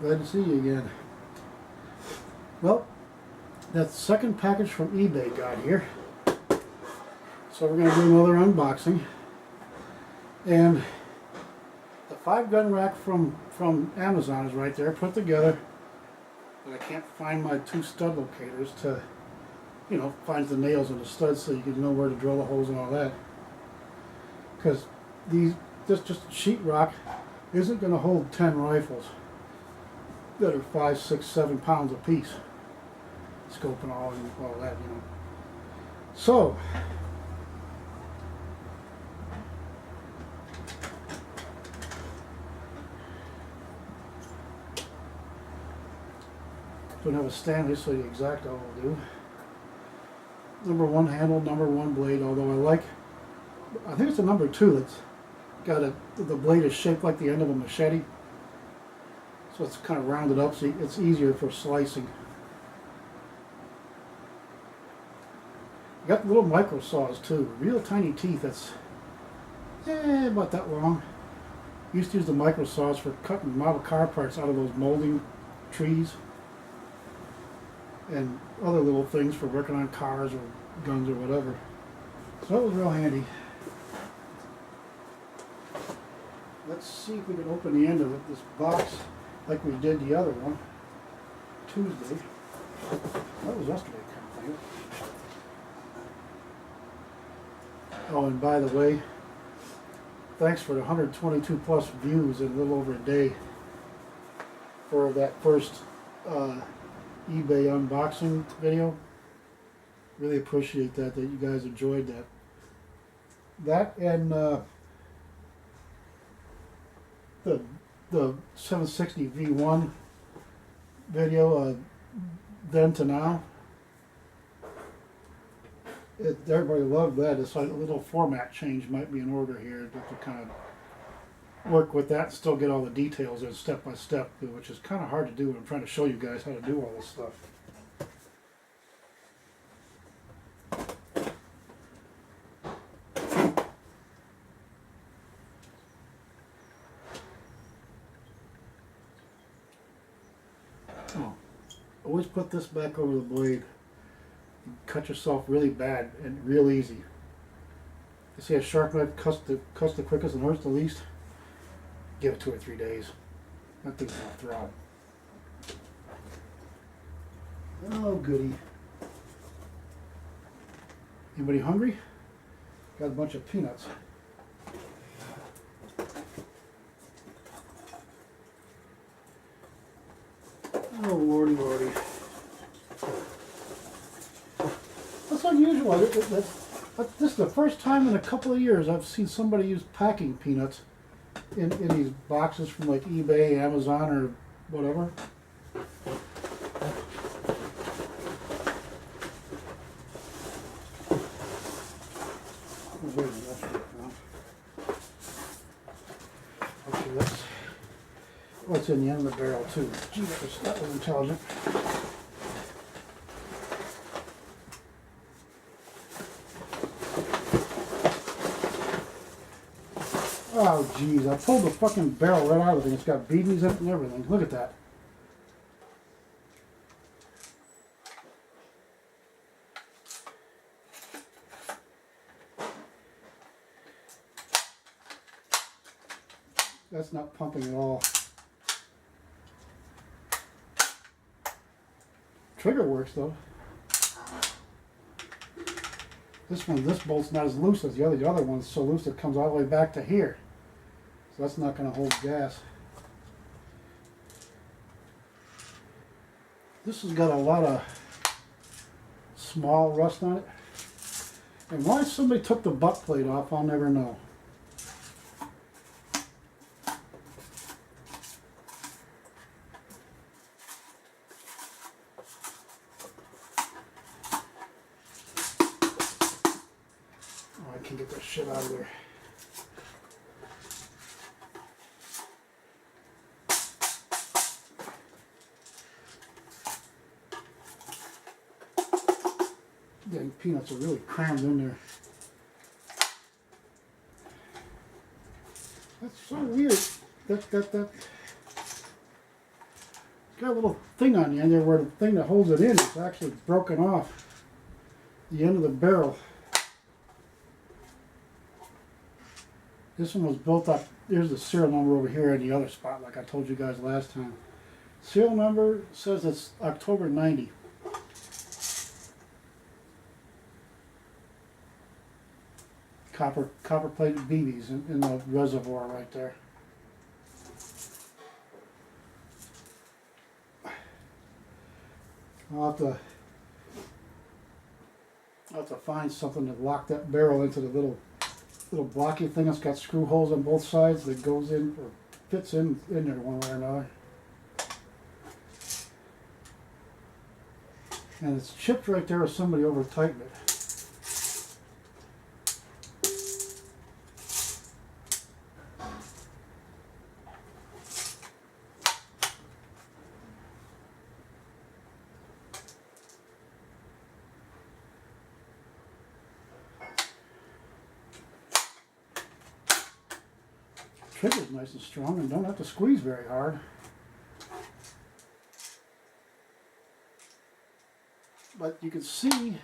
Glad to see you again. Well, that second package from eBay got here. So we're going to do another unboxing. And the 5-gun rack from Amazon is right there, put together. But I can't find my 2 stud locators to, you know, find the nails in the studs so you can know where to drill the holes and all that. Because just sheetrock isn't going to hold 10 rifles that are 5, 6, 7 pounds a piece. Scope and all that, you know. So don't have a Stanley, so the exact all will do. Number 1 handle, number 1 blade, although I think it's a number 2 that's got the blade is shaped like the end of a machete. So it's kind of rounded up, so it's easier for slicing. Got little micro saws too, real tiny teeth. That's about that long. Used to use the micro saws for cutting model car parts out of those molding trees and other little things for working on cars or guns or whatever. So that was real handy. Let's see if we can open the end of it, this box, like we did the other one Tuesday. That was yesterday, kind of thing. Oh, and by the way, thanks for the 122 plus views in a little over a day for that first eBay unboxing video. Really appreciate that you guys enjoyed that. That and the 760 V1 video, then to now. Everybody loved that. It's like a little format change might be in order here to kind of work with that and still get all the details in step by step, which is kind of hard to do when I'm trying to show you guys how to do all this stuff. Oh, always put this back over the blade. You cut yourself really bad and real easy. You see a sharp knife cuts the quickest and hurts the least? Give it 2 or 3 days. That thing's gonna throb. Oh goody. Anybody hungry? Got a bunch of peanuts. Oh lordy lordy. That's unusual. This is the first time in a couple of years I've seen somebody use packing peanuts in these boxes from like eBay, Amazon, or whatever. Okay, that's what's in the end of the barrel too. Gee, that was intelligent. Oh geez, I pulled the fucking barrel right out of it. It's got BBs in it and everything. Look at that. That's not pumping at all. Trigger works though. This bolt's not as loose as the other one's so loose it comes all the way back to here. So that's not going to hold gas. This has got a lot of small rust on it. And why somebody took the butt plate off, I'll never know. Oh, I can get that shit out of there. Dang, peanuts are really crammed in there. That's so weird. That got a little thing on the end there where the thing that holds it in is actually broken off the end of the barrel. This one was built up. There's the serial number over here in the other spot, like I told you guys last time. Serial number says it's October 90. Copper plated BBs in the reservoir right there. I'll have to find something to lock that barrel into the little blocky thing that's got screw holes on both sides that goes in or fits in there one way or another. And it's chipped right there if somebody over tightened it. Trigger's nice and strong and don't have to squeeze very hard. But you can see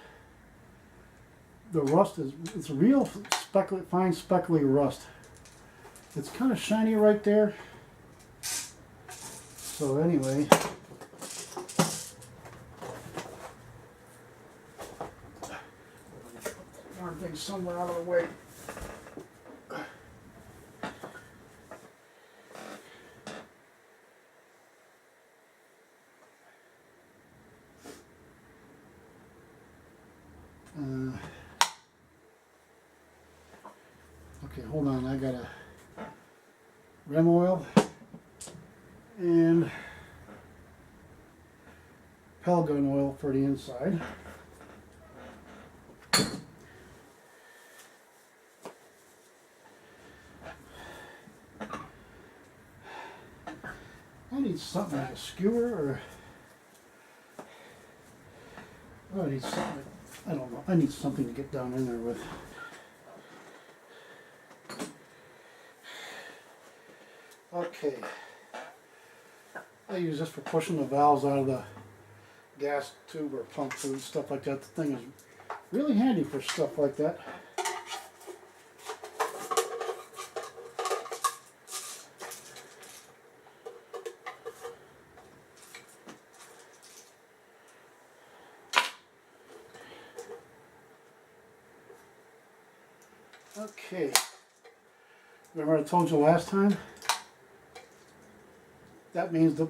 the rust it's real fine speckly rust. It's kind of shiny right there. So anyway, darn thing somewhere out of the way. Okay, hold on, I got a rim oil and pellet gun oil for the inside. I need something like a skewer or I need something, I don't know, I need something to get down in there with. Okay, I use this for pushing the valves out of the gas tube or pump tube, stuff like that. The thing is really handy for stuff like that. Okay, remember I told you last time? That means the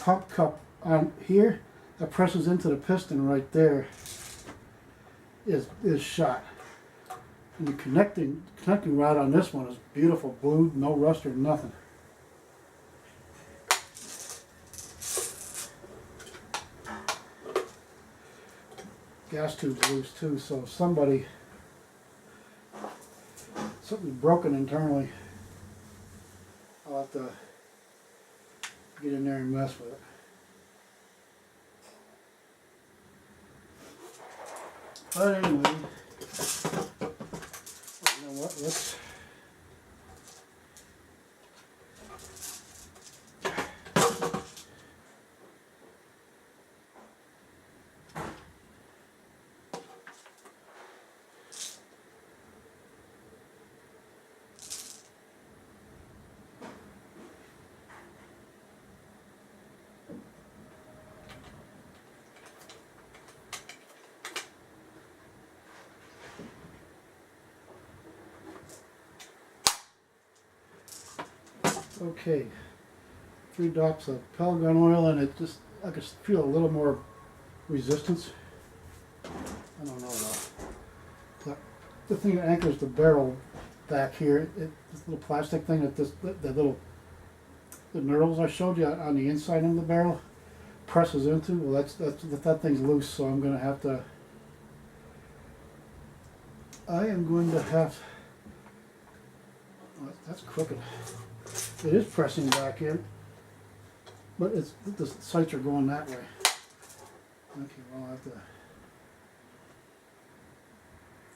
pump cup on here that presses into the piston right there is shot. And the connecting rod on this one is beautiful blue, no rust or nothing. Gas tube's loose too, so if something's broken internally, I'll have to get in there and mess with it. But anyway, you know what, let's okay, 3 drops of pellet gun oil, and it just, I can feel a little more resistance. I don't know though. But the thing that anchors the barrel back here, this little plastic thing that the knurls I showed you on the inside of the barrel presses into. Well, that thing's loose, so I'm going to have to. Oh, that's crooked. It is pressing back in, but the sights are going that way. Okay, well,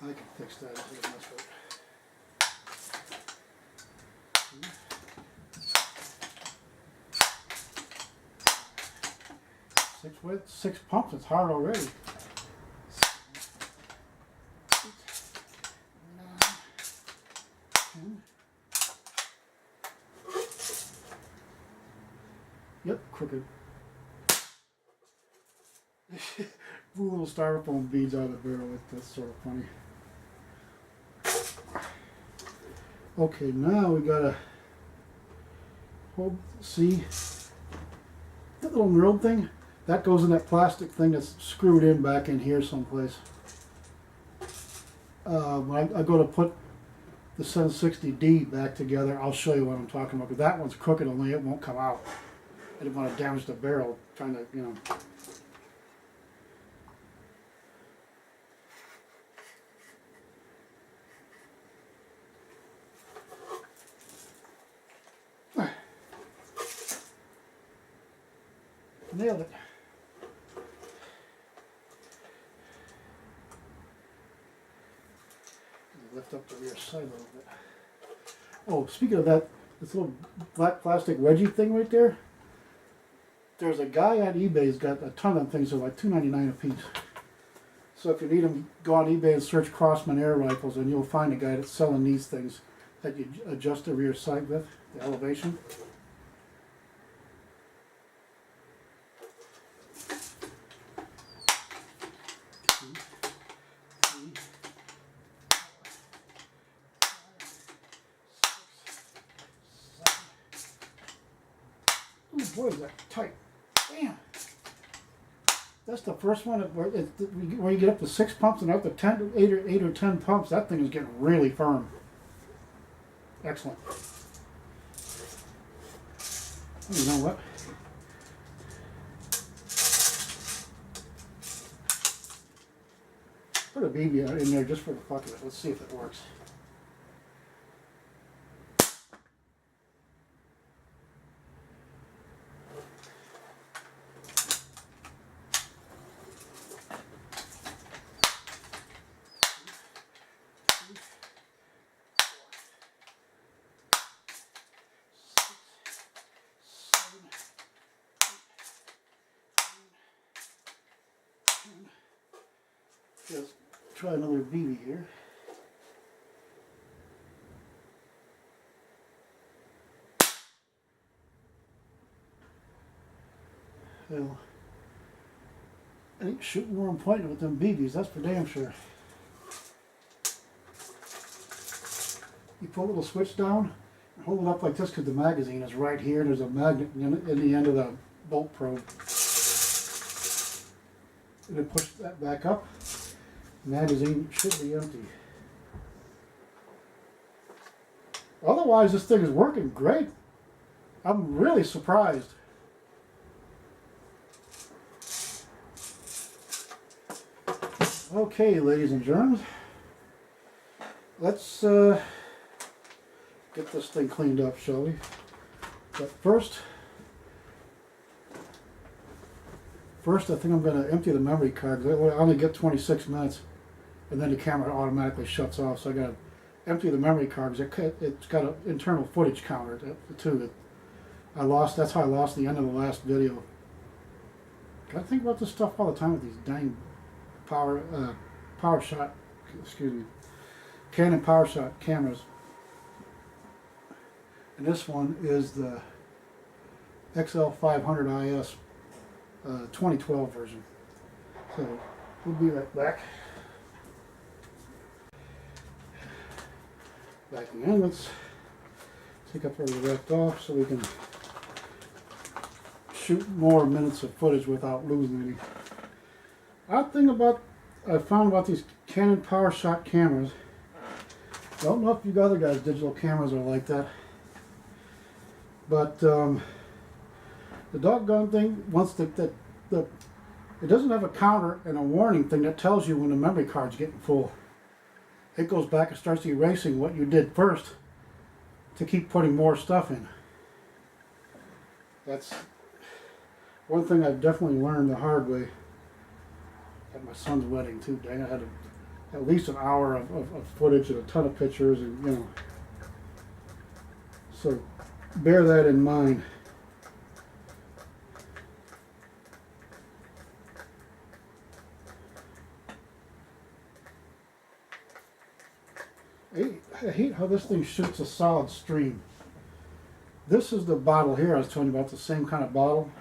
I can fix that. six pumps, it's hard already. 9, 10. Yep, crooked. Blew little styrofoam beads out of the barrel. That's sort of funny. Okay, now we gotta see that little knurled thing. That goes in that plastic thing that's screwed in back in here someplace. When I go to put the 760D back together, I'll show you what I'm talking about. But that one's crooked, only it won't come out. I didn't want to damage the barrel trying to, you know. Nailed it. Lift up the rear side a little bit. Oh, speaking of that, this little black plastic wedgie thing right there. There's a guy on eBay who's got a ton of them things. They're like $2.99 a piece. So if you need them, go on eBay and search Crossman air rifles, and you'll find a guy that's selling these things that you adjust the rear sight with, the elevation. Oh boy, is that tight. Damn. That's the first one where you get up to 6 pumps and up to 8 or 10 pumps. That thing is getting really firm. Excellent. You know what? Put a BB in there just for the fuck of it. Let's see if it works. Let's try another BB here. Well, I ain't shooting where I'm pointing with them BBs, that's for damn sure. You pull a little switch down and hold it up like this because the magazine is right here and there's a magnet in the end of the bolt probe. And then push that back up. Magazine should be empty. Otherwise, this thing is working great. I'm really surprised. Okay, ladies and germs, let's get this thing cleaned up, shall we? But first I think I'm going to empty the memory card. I only get 26 minutes. And then the camera automatically shuts off, so I got to empty the memory card because it's got an internal footage counter too. That I lost. That's how I lost the end of the last video. Got to think about this stuff all the time with these dang Canon PowerShot cameras. And this one is the XL500 IS 2012 version. So we'll be right back. Backing in, let's take up where we left off so we can shoot more minutes of footage without losing any. Odd thing I found about these Canon PowerShot cameras, I don't know if you other guys' digital cameras are like that, but the doggone thing, once it doesn't have a counter and a warning thing that tells you when the memory card's getting full. It goes back and starts erasing what you did first to keep putting more stuff in. That's one thing I've definitely learned the hard way at my son's wedding too. Dang, I had at least an hour of footage and a ton of pictures, and you know. So bear that in mind. how this thing shoots a solid stream. This is the bottle here I was telling you about, the same kind of bottle.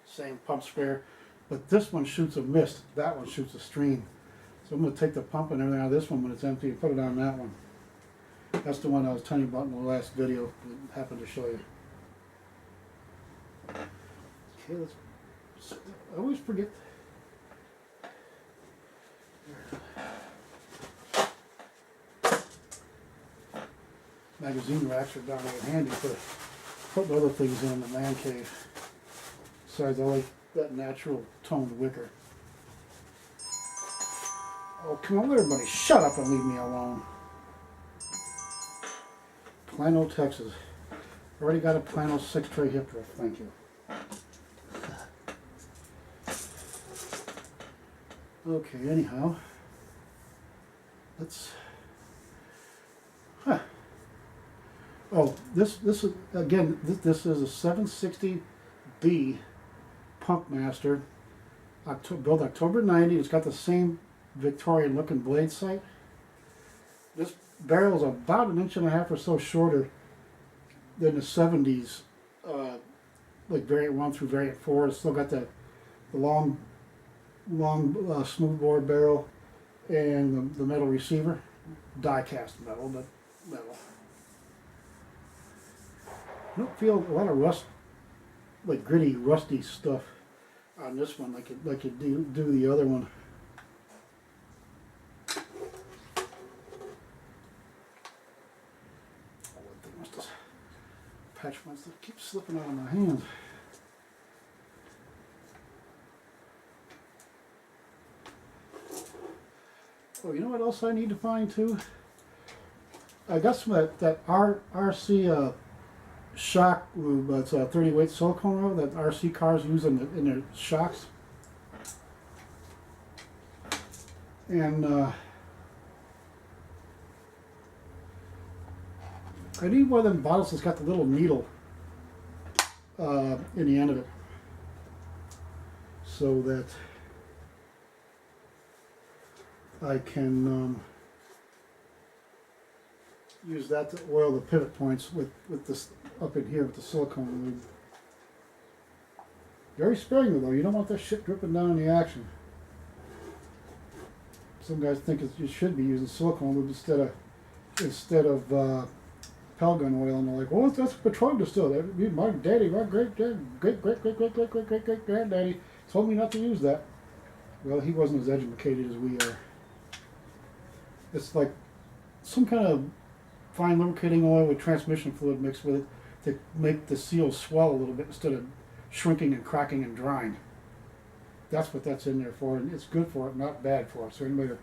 Same pump sprayer. But this one shoots a mist. That one shoots a stream. So I'm going to take the pump and everything out of this one when it's empty and put it on that one. That's the one I was telling you about in the last video. I happened to show you. Okay, let's. I always forget. Magazine racks are down there handy for putting other things in the man cave. Besides, I like that natural toned wicker. Oh, come on, everybody, shut up and leave me alone. Plano, Texas. Already got a Plano 6-tray hip drift, thank you. Okay, anyhow, let's. Oh, this is again. This is a 760B Pump Master. Built October '90. It's got the same Victorian looking blade sight. This barrel is about 1.5 inches or so shorter than the 70s, like variant 1 through variant 4. It's still got the long smoothbore barrel and the metal receiver, die cast metal, but metal. I don't feel a lot of rust, like gritty, rusty stuff on this one, like you do the other one. Patch ones that keep slipping out of my hand. Oh, you know what else I need to find too? I got some of that RC shock lube. It's a 30 weight silicone rub that RC cars use in their shocks. And I need one of them bottles that's got the little needle in the end of it, so that I can use that to oil the pivot points with this up in here with the silicone lube. Very sparingly though, you don't want that shit dripping down in the action. Some guys think you should be using silicone lube instead of Airgun oil, and they're like, well, that's petroleum distilled. My daddy, my great granddaddy told me not to use that. Well, he wasn't as educated as we are. It's like some kind of fine lubricating oil with transmission fluid mixed with it to make the seal swell a little bit instead of shrinking and cracking and drying. That's what that's in there for, and it's good for it, not bad for it. So anybody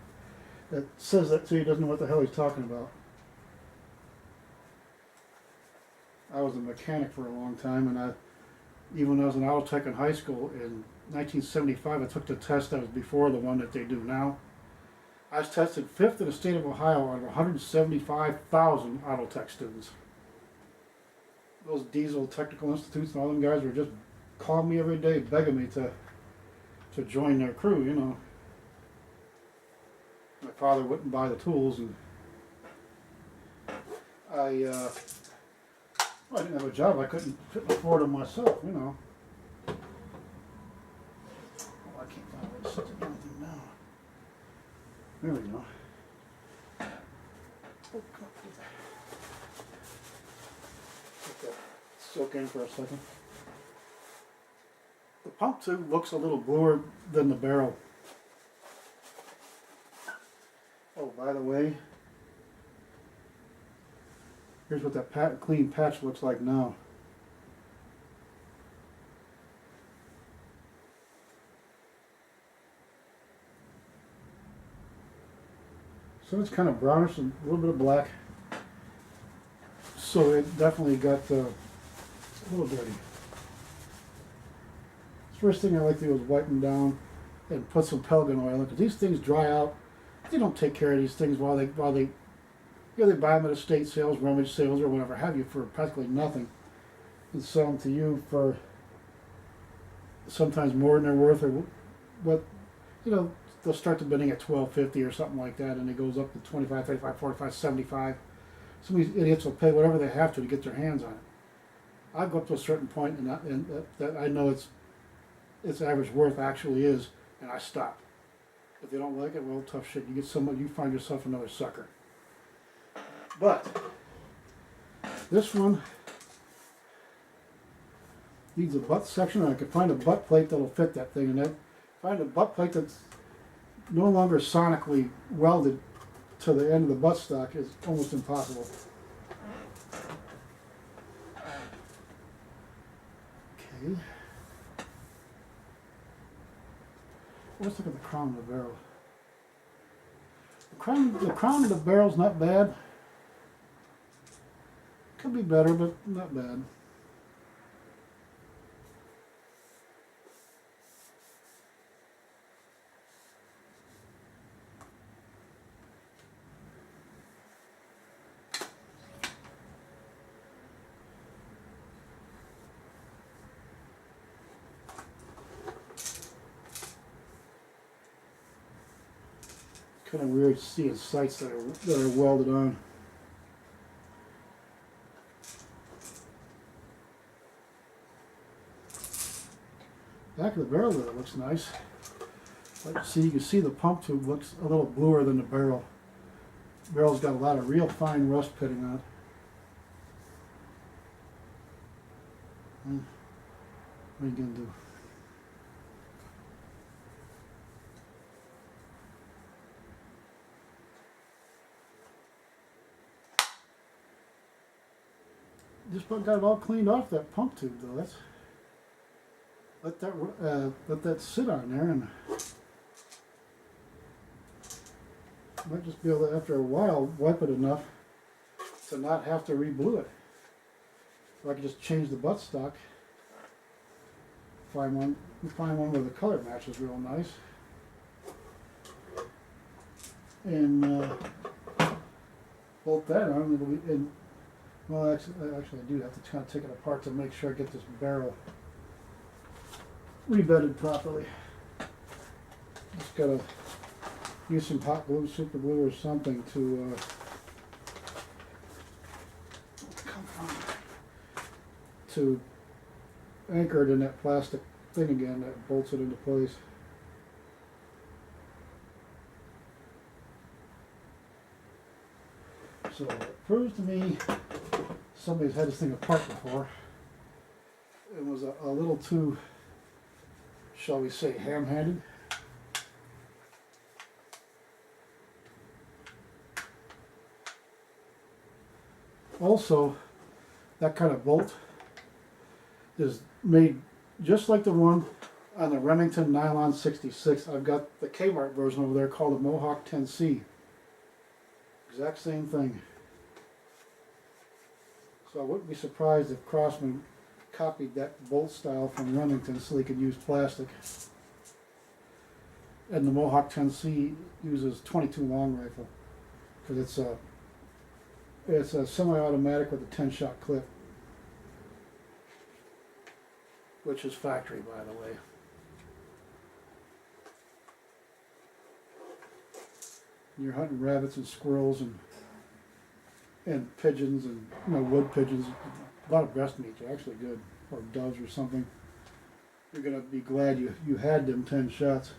that says that to you doesn't know what the hell he's talking about. I was a mechanic for a long time, and even when I was an auto tech in high school in 1975, I took the test that was before the one that they do now. I was tested 5th in the state of Ohio out of 175,000 auto tech students. Those diesel technical institutes and all them guys were just calling me every day, begging me to join their crew, you know. My father wouldn't buy the tools, and I didn't have a job. I couldn't afford them myself, you know. Oh, I can't find where to set the damn thing now. There we go. Oh, come on. Let that soak in for a second. The pump tube looks a little bluer than the barrel. Oh, by the way, here's what that clean patch looks like now. So it's kind of brownish and a little bit of black. So it definitely got a little dirty. First thing I like to do is wipe them down and put some Airgun oil in, because these things dry out. They don't take care of these things while they you know, they buy them at estate sales, rummage sales, or whatever have you for practically nothing, and sell them to you for sometimes more than they're worth, or what, you know, they'll start the bidding at $12.50 or something like that, and it goes up to 25, 35, 45, 75. Some of these idiots will pay whatever they have to get their hands on it. I go up to a certain point, and that I know its average worth actually is, and I stop. If they don't like it, well, tough shit. You get someone, you find yourself another sucker. But this one needs a butt section, and I could find a butt plate that'll fit that thing. And find a butt plate that's no longer sonically welded to the end of the buttstock is almost impossible. Okay. Let's look at the crown of the barrel. The crown of the barrel's not bad. Could be better, but not bad. Kind of weird seeing sights that are welded on. Back of the barrel there looks nice. Like you can see the pump tube looks a little bluer than the barrel. The barrel's got a lot of real fine rust pitting on it. What are you gonna do? Just got it all cleaned off that pump tube though. Let that sit on there, and might just be able to, after a while, wipe it enough to not have to re-blue it. So I can just change the buttstock. Find one where the color matches real nice, and bolt that on. It'll be in. Well, actually, I do have to kind of take it apart to make sure I get this barrel rebedded properly. Just gotta use some hot glue, super glue, or something to anchor it in that plastic thing again that bolts it into place. So it proves to me somebody's had this thing apart before. It was a little too, shall we say, ham-handed. Also, that kind of bolt is made just like the one on the Remington Nylon 66. I've got the Kmart version over there called the Mohawk 10C. Exact same thing. So I wouldn't be surprised if Craftsman copied that bolt style from Remington so they could use plastic. And the Mohawk 10C uses 22 long rifle because it's a semi-automatic with a 10-shot clip, which is factory, by the way. You're hunting rabbits and squirrels and pigeons and wood pigeons. A lot of breast meats are actually good, or doves or something. You're gonna be glad you had them 10 shots.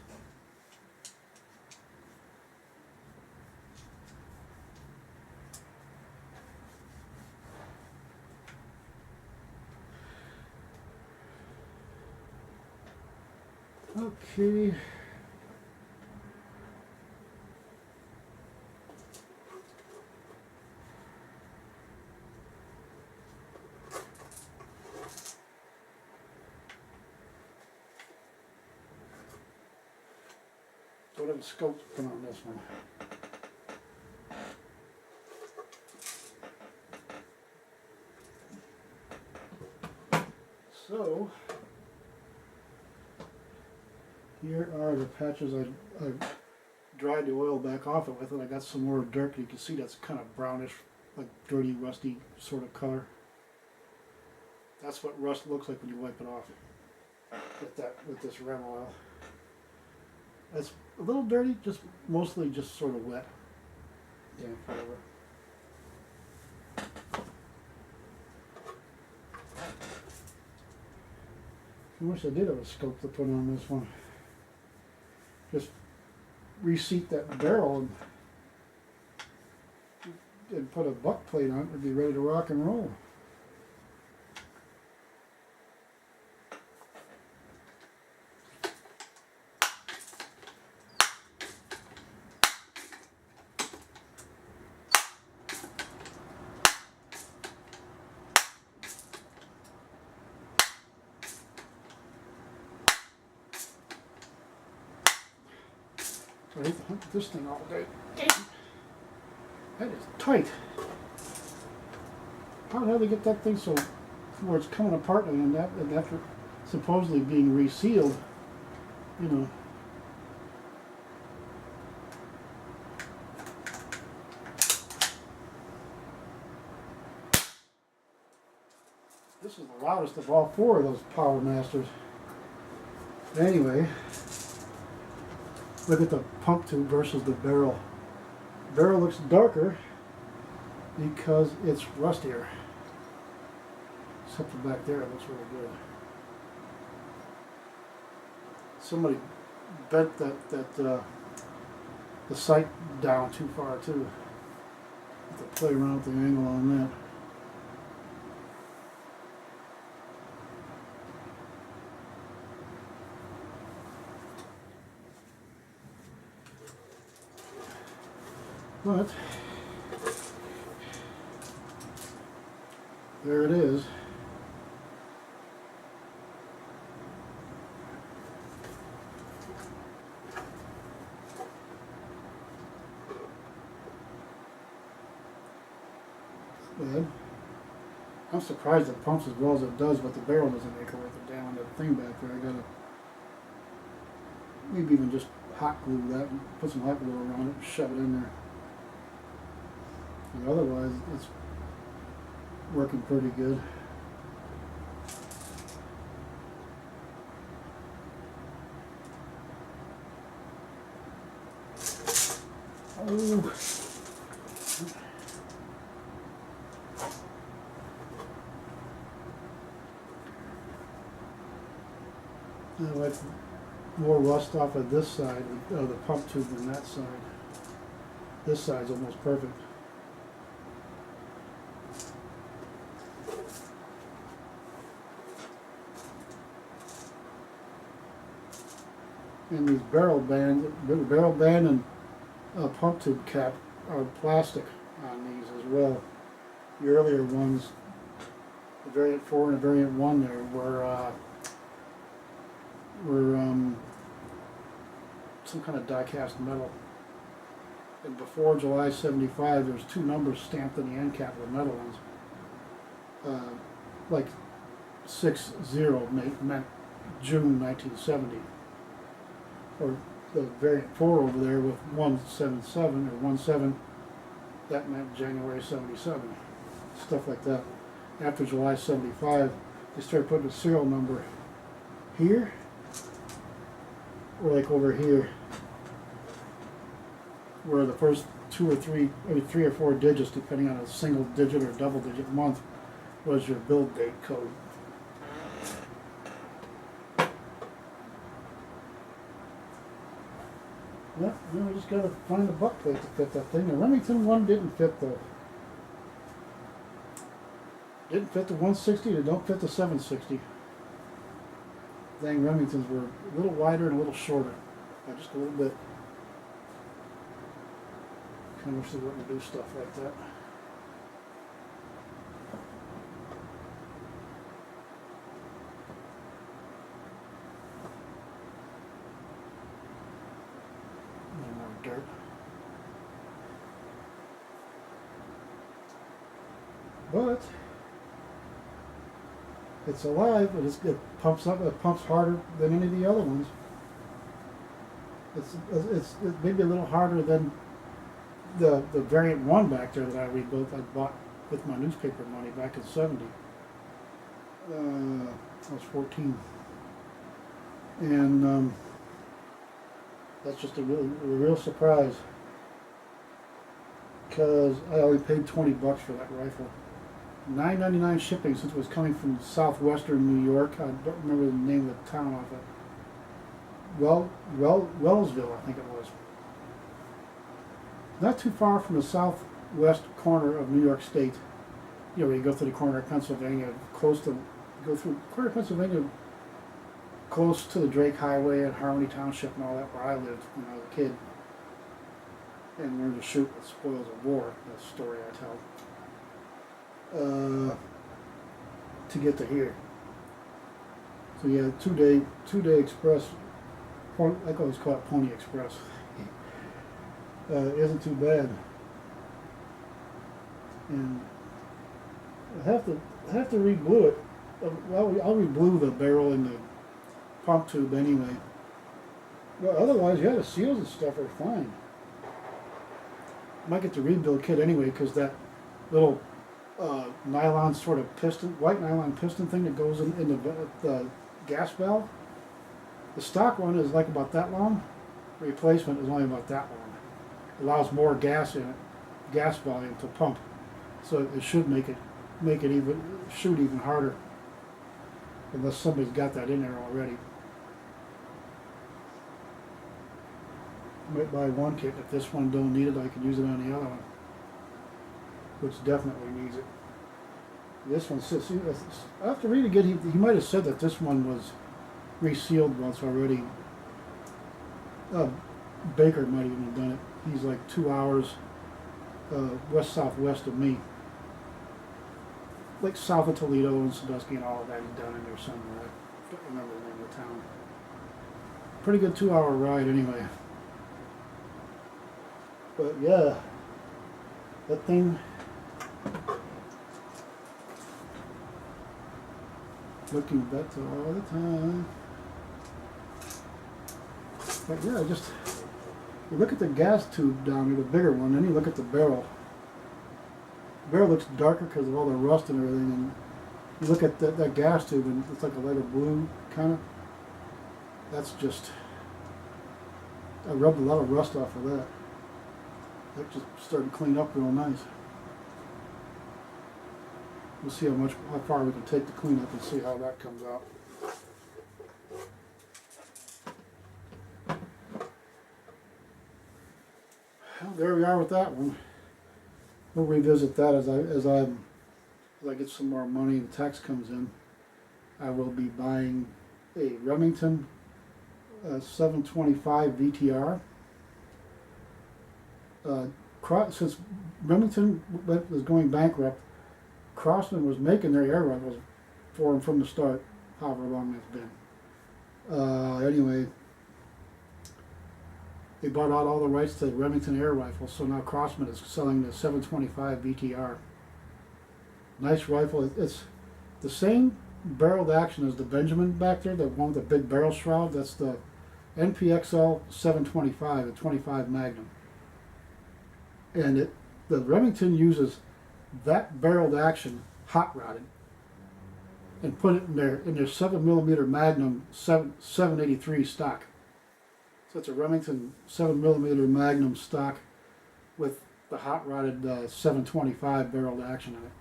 Okay. What have the scopes put on this one? So here are the patches I dried the oil back off it with, and I got some more dirt. You can see that's kind of brownish, like dirty, rusty sort of color. That's what rust looks like when you wipe it off with this Rem oil. It's a little dirty, just mostly just sort of wet. Yeah, whatever. I wish I did have a scope to put on this one. Just reseat that barrel and put a buck plate on it and be ready to rock and roll. I hate to hunt this thing all day. That is tight. How the hell they get that thing so where it's coming apart and after supposedly being resealed, you know. This is the loudest of all four of those Power Masters. Anyway, look at the pump tube versus the barrel. The barrel looks darker because it's rustier. Except for back there, it looks really good. Somebody bent the sight down too far too. Have to play around with the angle on that. But there it is. Bad. I'm surprised it pumps as well as it does, but the barrel doesn't make it worth a damn on that thing back there. I gotta maybe even just hot glue that and put some hot glue around it and shove it in there. And otherwise, it's working pretty good. Oh. I like more rust off of this side of the pump tube than that side. This side's almost perfect. And these barrel band and pump tube cap are plastic on these as well. The earlier ones, the variant 4 and the variant 1 there were some kind of die-cast metal. And before July 75, there's two numbers stamped in the end cap of the metal ones. Like 60 meant June 1970. Or the variant 4 over there with 177 or 17, that meant January 77. Stuff like that. After July 75, they started putting a serial number here, or like over here, where the first two or three, maybe 3 or 4 digits, depending on a single digit or double digit month, was your build date code. Yeah, we just gotta find a butt plate to fit that thing. The Remington one didn't fit the 160. They don't fit the 760. Dang, Remingtons were a little wider and a little shorter, just a little bit. Kind of wish they wouldn't do stuff like that. Dirt. But it's alive, but it pumps up. It pumps harder than any of the other ones. It's maybe a little harder than the variant 1 back there that I rebuilt. I bought with my newspaper money back in '70. I was 14, and That's just a real surprise, because I only paid 20 bucks for that rifle. $9.99 shipping, since it was coming from southwestern New York. I don't remember the name of the town off it. Wellsville, I think it was. Not too far from the southwest corner of New York State. You know, where you go through the corner of Pennsylvania, go through corner of Pennsylvania, close to the Drake Highway and Harmony Township and all that, where I lived when I was a kid. And learned to shoot with spoils of war. That's the story I tell. To get to here. So yeah, two-day express. I always call it Pony Express. Isn't too bad. And I have to re-blue it. I'll re-blue the barrel and the pump tube anyway. Well, otherwise, yeah, the seals and stuff are fine. Might get the rebuild kit anyway, because that little nylon sort of piston, white nylon piston thing that goes in the gas valve. The stock one is like about that long. The replacement is only about that long. It allows more gas in it, gas volume to pump, so it should make it shoot even harder. Unless somebody's got that in there already. I might buy one kit. If this one don't need it, I can use it on the other one, which definitely needs it. This one sits. I have to read again. He might have said that this one was resealed once already. Baker might even have done it. He's like 2 hours west-southwest of me. Like south of Toledo and Sandusky and all of that. He's down in there somewhere. I don't remember the name of the town. Pretty good 2-hour ride anyway. But yeah, that thing, looking better all the time. But yeah, you look at the gas tube down there, the bigger one, then you look at the barrel. The barrel looks darker because of all the rust and everything, and you look at that gas tube and it's like a lighter blue kind of. That's just, I rubbed a lot of rust off of that. That just started to clean up real nice. We'll see how far we can take the cleanup and see how that comes out. Well, there we are with that one. We'll revisit that as I get some more money and tax comes in. I will be buying a Remington 725 VTR. Since Remington was going bankrupt, Crosman was making their air rifles for them from the start, however long it's been. Anyway, they bought out all the rights to the Remington air rifles, so now Crosman is selling the 725 VTR. Nice rifle. It's the same barreled action as the Benjamin back there, the one with the big barrel shroud. That's the NPXL 725, the 25 Magnum. And the Remington uses that barreled action hot rodded and put it in their 7mm Magnum 783 stock. So it's a Remington 7mm Magnum stock with the hot rodded 725 barreled action in it.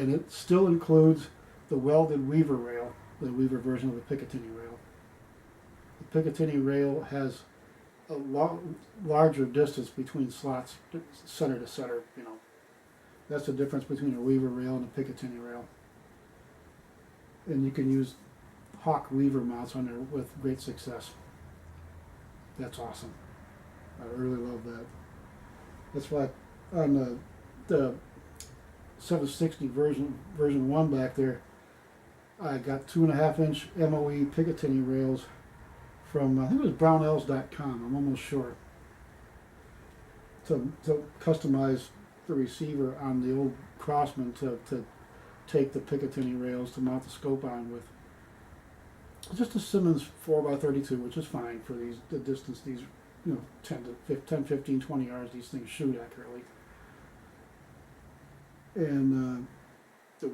And it still includes the welded Weaver rail, the Weaver version of the Picatinny rail. The Picatinny rail has a larger distance between slots, center to center, you know. That's the difference between a Weaver rail and a Picatinny rail. And you can use Hawk Weaver mounts on there with great success. That's awesome. I really love that. That's why on the 760 version 1 back there, I got 2.5-inch MOE Picatinny rails from, I think it was brownells.com, I'm almost sure, to customize the receiver on the old Crosman to take the Picatinny rails to mount the scope on with. Just a Simmons 4x32, which is fine for the distance these, 10, 15, 20 yards these things shoot accurately. And the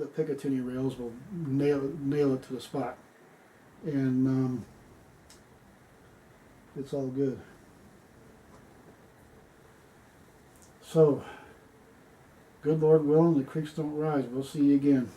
Picatinny rails will nail it to the spot. And it's all good. So, good Lord willing, the creeks don't rise. We'll see you again.